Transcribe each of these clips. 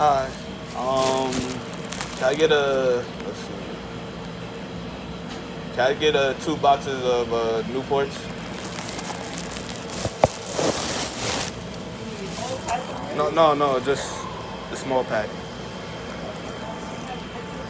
Hi. Can I get let's see. Can I get 2 boxes of Newports? No, just the small pack.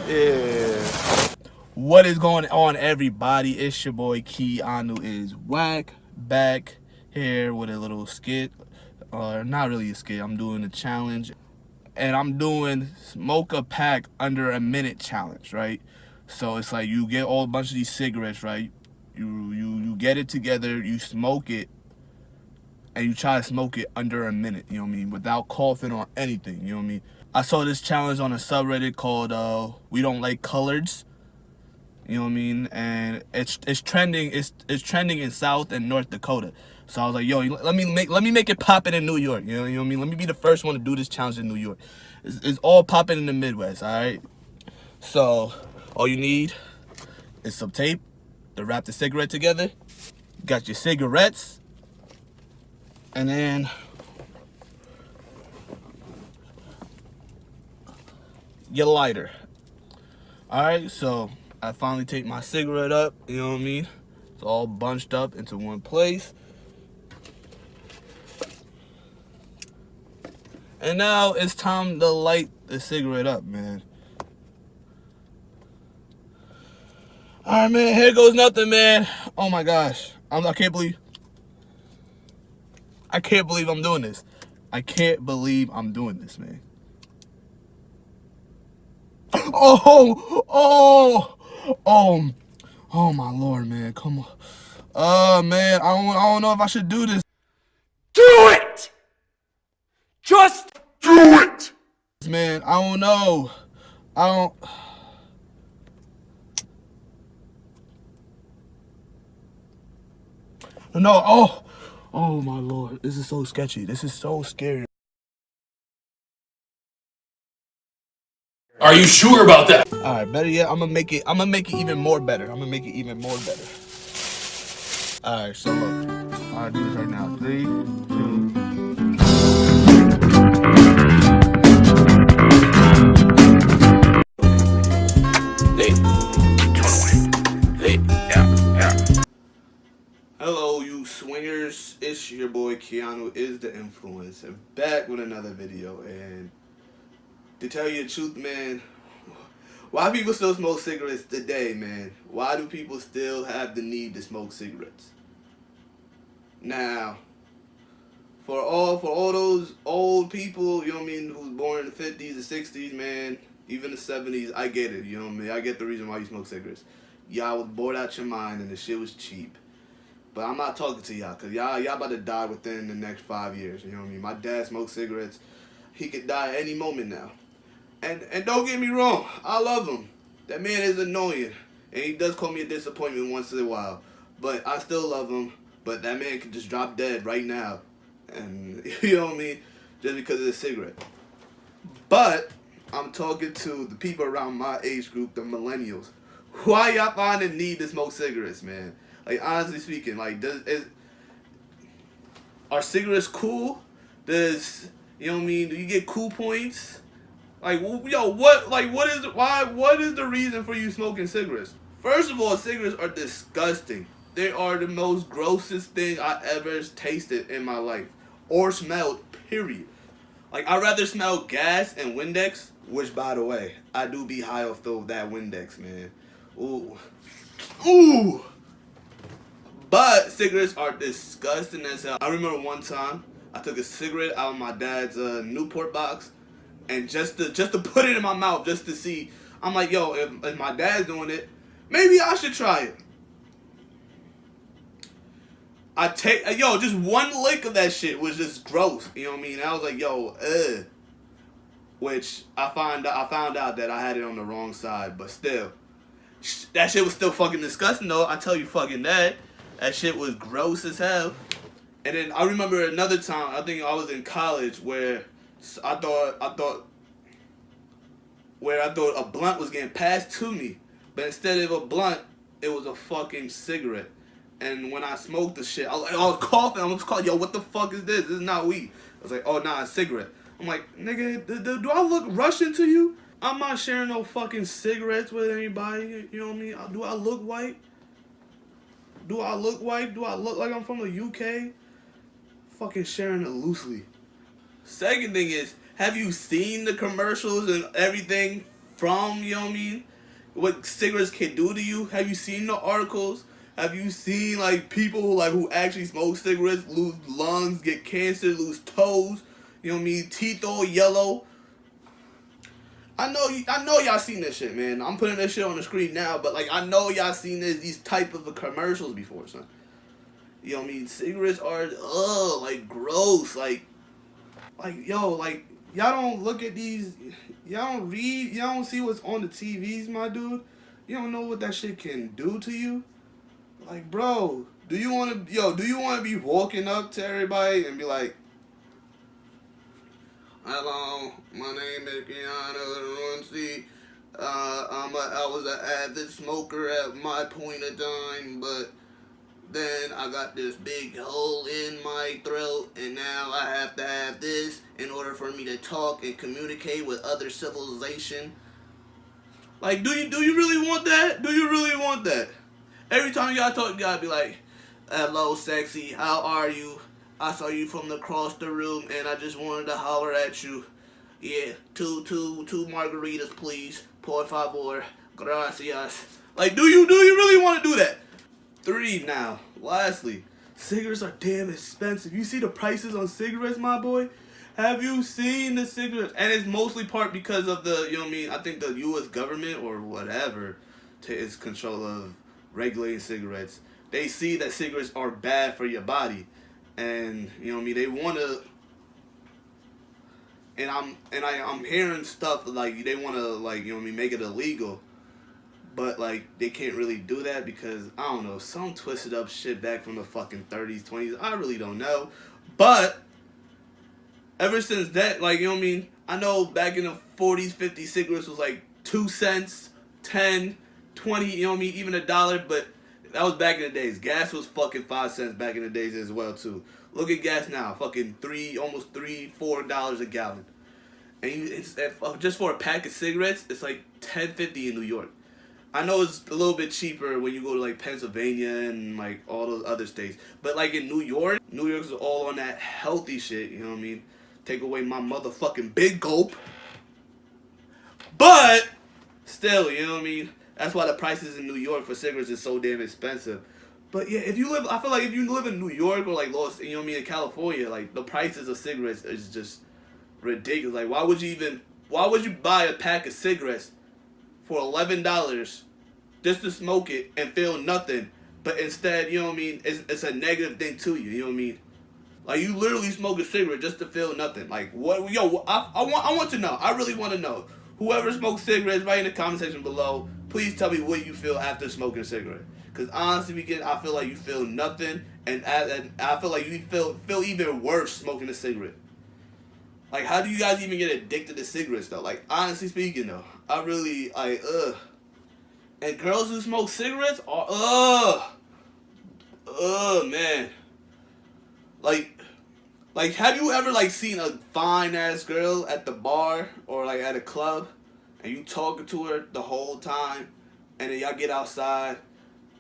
Yeah. What is going on, everybody? It's your boy Keanu is whack, back here with a little skit. Not really a skit. I'm doing a challenge, and I'm doing smoke a pack under a minute challenge, right? So it's like you get a bunch of these cigarettes, right? You get it together, you smoke it, and you try to smoke it under a minute, you know what I mean, without coughing or anything, you know what I mean. I saw this challenge on a subreddit called "We Don't Like Coloreds," you know what I mean, and it's trending. It's trending in South and North Dakota. So I was like, yo, let me make it poppin' in New York. You know what I mean? Let me be the first one to do this challenge in New York. It's all popping in the Midwest, all right? So all you need is some tape to wrap the cigarette together. You got your cigarettes, and then your lighter. All right, so I finally take my cigarette up, you know what I mean? It's all bunched up into one place. And now it's time to light the cigarette up, man. All right, man, here goes nothing, man. Oh my gosh. I can't believe I'm doing this. I can't believe I'm doing this, man. Oh my Lord, man. Come on. Man, I don't know if I should do this. Do it! Just do it! Man, I don't know. I don't. No, oh my Lord. This is so sketchy. This is so scary. Are you sure about that? All right, better yet, I'm gonna make it even more better. All right, so look, I'll do this right now. 3, 2. Hello, you swingers. It's your boy Keanu is the influencer, back with another video. And to tell you the truth, man, why people still smoke cigarettes today, man? Why do people still have the need to smoke cigarettes? Now, for all those old people, you know what I mean, who's born in the 50s, the 60s, man, even the 70s, I get it, you know what I mean? I get the reason why you smoke cigarettes. Y'all was bored out your mind and the shit was cheap. But I'm not talking to y'all, because y'all about to die within the next 5 years, you know what I mean? My dad smoked cigarettes. He could die at any moment now. And don't get me wrong, I love him. That man is annoying. And he does call me a disappointment once in a while. But I still love him. But that man could just drop dead right now. And you know what I mean? Just because of the cigarette. But I'm talking to the people around my age group, the millennials. Why y'all find the need to smoke cigarettes, man? Like, honestly speaking, like, are cigarettes cool? You know what I mean? Do you get cool points? Like, yo, what is the reason for you smoking cigarettes? First of all, cigarettes are disgusting. They are the most grossest thing I ever tasted in my life. Or smelled, period. Like, I'd rather smell gas and Windex, which, by the way, I do be high off that Windex, man. Ooh. But cigarettes are disgusting as hell. I remember one time, I took a cigarette out of my dad's Newport box, and just to put it in my mouth, just to see, I'm like, yo, if my dad's doing it, maybe I should try it. Just one lick of that shit was just gross, you know what I mean? And I was like, yo, ugh. Which I found out that I had it on the wrong side, but still, that shit was still fucking disgusting though. I tell you fucking that. That shit was gross as hell. And then I remember another time, I think I was in college, where I thought a blunt was getting passed to me, but instead of a blunt, it was a fucking cigarette. And when I smoked the shit, I was coughing. I was calling, yo, what the fuck is this? This is not weed. I was like, oh, nah, it's cigarette. I'm like, nigga, do I look Russian to you? I'm not sharing no fucking cigarettes with anybody. You know what I mean? Do I look white? Do I look white? Do I look like I'm from the UK? Fucking sharing it loosely. Second thing is, have you seen the commercials and everything from, you know what I mean, what cigarettes can do to you? Have you seen the articles? Have you seen like people who actually smoke cigarettes lose lungs, get cancer, lose toes, you know what I mean, teeth all yellow? I know y'all seen this shit, man. I'm putting this shit on the screen now, but like I know y'all seen these type of commercials before, son. You know what I mean? Cigarettes are like gross, like yo, like y'all don't look at these, y'all don't read, y'all don't see what's on the TVs, my dude. You don't know what that shit can do to you. Like, bro, do you want to be walking up to everybody and be like, hello, my name is Keanu. I was an avid smoker at my point of time, but then I got this big hole in my throat, and now I have to have this in order for me to talk and communicate with other civilization. Like, do you really want that? Do you really want that? Every time y'all talk, you gotta be like, hello, sexy, how are you? I saw you from across the room, and I just wanted to holler at you. Yeah, two margaritas, please. Por favor. Gracias. Like, do you really want to do that? 3 now. Lastly, cigarettes are damn expensive. You see the prices on cigarettes, my boy? Have you seen the cigarettes? And it's mostly part because of the, you know what I mean, I think the U.S. government or whatever is control of regulating cigarettes. They see that cigarettes are bad for your body. And, you know what I mean, they want to, and I'm hearing stuff like they want to, like, you know what I mean, make it illegal. But, like, they can't really do that because, I don't know, some twisted up shit back from the fucking 30s, 20s. I really don't know. But, ever since that, like, you know what I mean? I know back in the 40s, 50s, cigarettes was like 2 cents, 10, 20, you know what I mean? Even $1. But that was back in the days. Gas was fucking 5 cents back in the days as well, too. Look at gas now. Fucking almost $3-4 a gallon. And it's just for a pack of cigarettes, it's like $10.50 in New York. I know it's a little bit cheaper when you go to like Pennsylvania and like all those other states. But like in New York's all on that healthy shit, you know what I mean? Take away my motherfucking big gulp. But still, you know what I mean? That's why the prices in New York for cigarettes is so damn expensive. But yeah, I feel like if you live in New York or like you know what I mean, in California, like the prices of cigarettes is just ridiculous. Like why would you buy a pack of cigarettes for $11 just to smoke it and feel nothing, but instead, you know what I mean, it's a negative thing to you, you know what I mean? Like, you literally smoke a cigarette just to feel nothing. Like, what, yo, I want to know, I really want to know. Whoever smokes cigarettes, write in the comment section below, please tell me what you feel after smoking a cigarette. Because honestly speaking, I feel like you feel nothing, and I feel like you feel even worse smoking a cigarette. Like, how do you guys even get addicted to cigarettes, though? Like, honestly speaking, though, I really, And girls who smoke cigarettes are, man. Like, have you ever, like, seen a fine-ass girl at the bar or, like, at a club, and you talking to her the whole time, and then y'all get outside,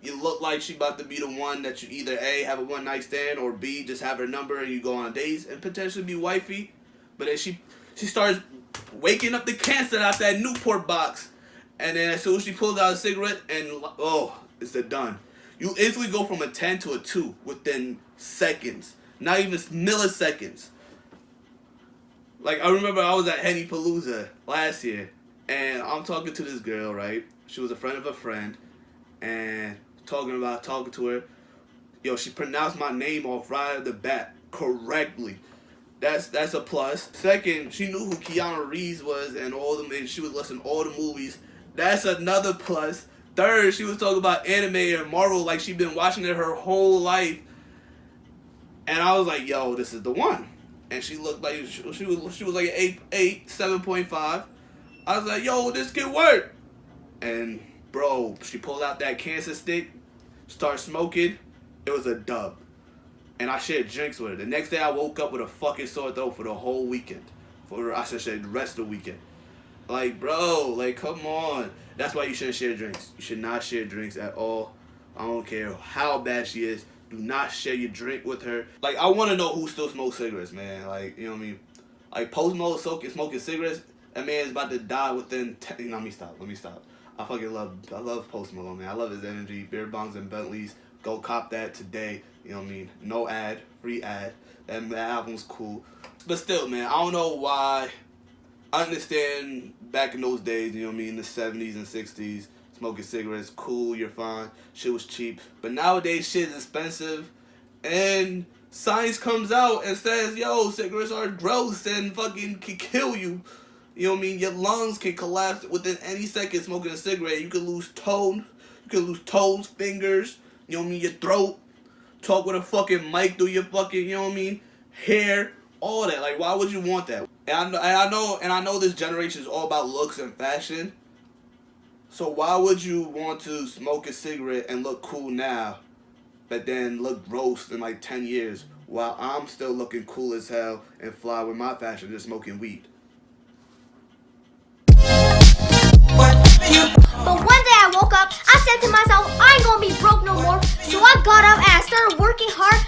you look like she about to be the one that you either A, have a one-night stand, or B, just have her number and you go on dates and potentially be wifey, but then she starts waking up the cancer out that Newport box, and then as soon as she pulls out a cigarette, and it's a done. You instantly go from a 10 to a 2 within seconds, not even milliseconds. Like, I remember I was at Henny Palooza last year, and I'm talking to this girl, right? She was a friend of a friend, and talking to her. Yo, she pronounced my name off right at the bat correctly. That's a plus. Second, she knew who Keanu Reeves was and she was listening to all the movies. That's another plus. Third, she was talking about anime and Marvel like she'd been watching it her whole life. And I was like, yo, this is the one. And she looked like she was like an 7.5. I was like, yo, this could work. And bro, she pulled out that cancer stick, started smoking. It was a dub. And I shared drinks with her. The next day I woke up with a fucking sore throat for the whole weekend. for, I should say, the rest of the weekend. Like, bro, like, come on. That's why you shouldn't share drinks. You should not share drinks at all. I don't care how bad she is. Do not share your drink with her. Like, I want to know who still smokes cigarettes, man. Like, you know what I mean? Like, Post Malone smoking cigarettes, that man's about to die within 10... You know, let me stop. I love Post Malone, man. I love his energy. Beer bongs and Bentleys. Go cop that today. You know what I mean? No ad. Free ad. That album's cool. But still, man, I don't know why. I understand back in those days, you know what I mean, the 70s and 60s, smoking cigarettes, cool, you're fine, shit was cheap. But nowadays, shit is expensive, and science comes out and says, yo, cigarettes are gross and fucking can kill you. You know what I mean? Your lungs can collapse within any second smoking a cigarette. You can lose toes, fingers, you know what I mean, your throat, talk with a fucking mic through your fucking, you know what I mean, hair, all that. Like, why would you want that? And I know this generation is all about looks and fashion. So why would you want to smoke a cigarette and look cool now, but then look gross in like 10 years while I'm still looking cool as hell and fly with my fashion just smoking weed? But one day I woke up, I said to myself, I ain't gonna be broke no more. So I got up and I started working hard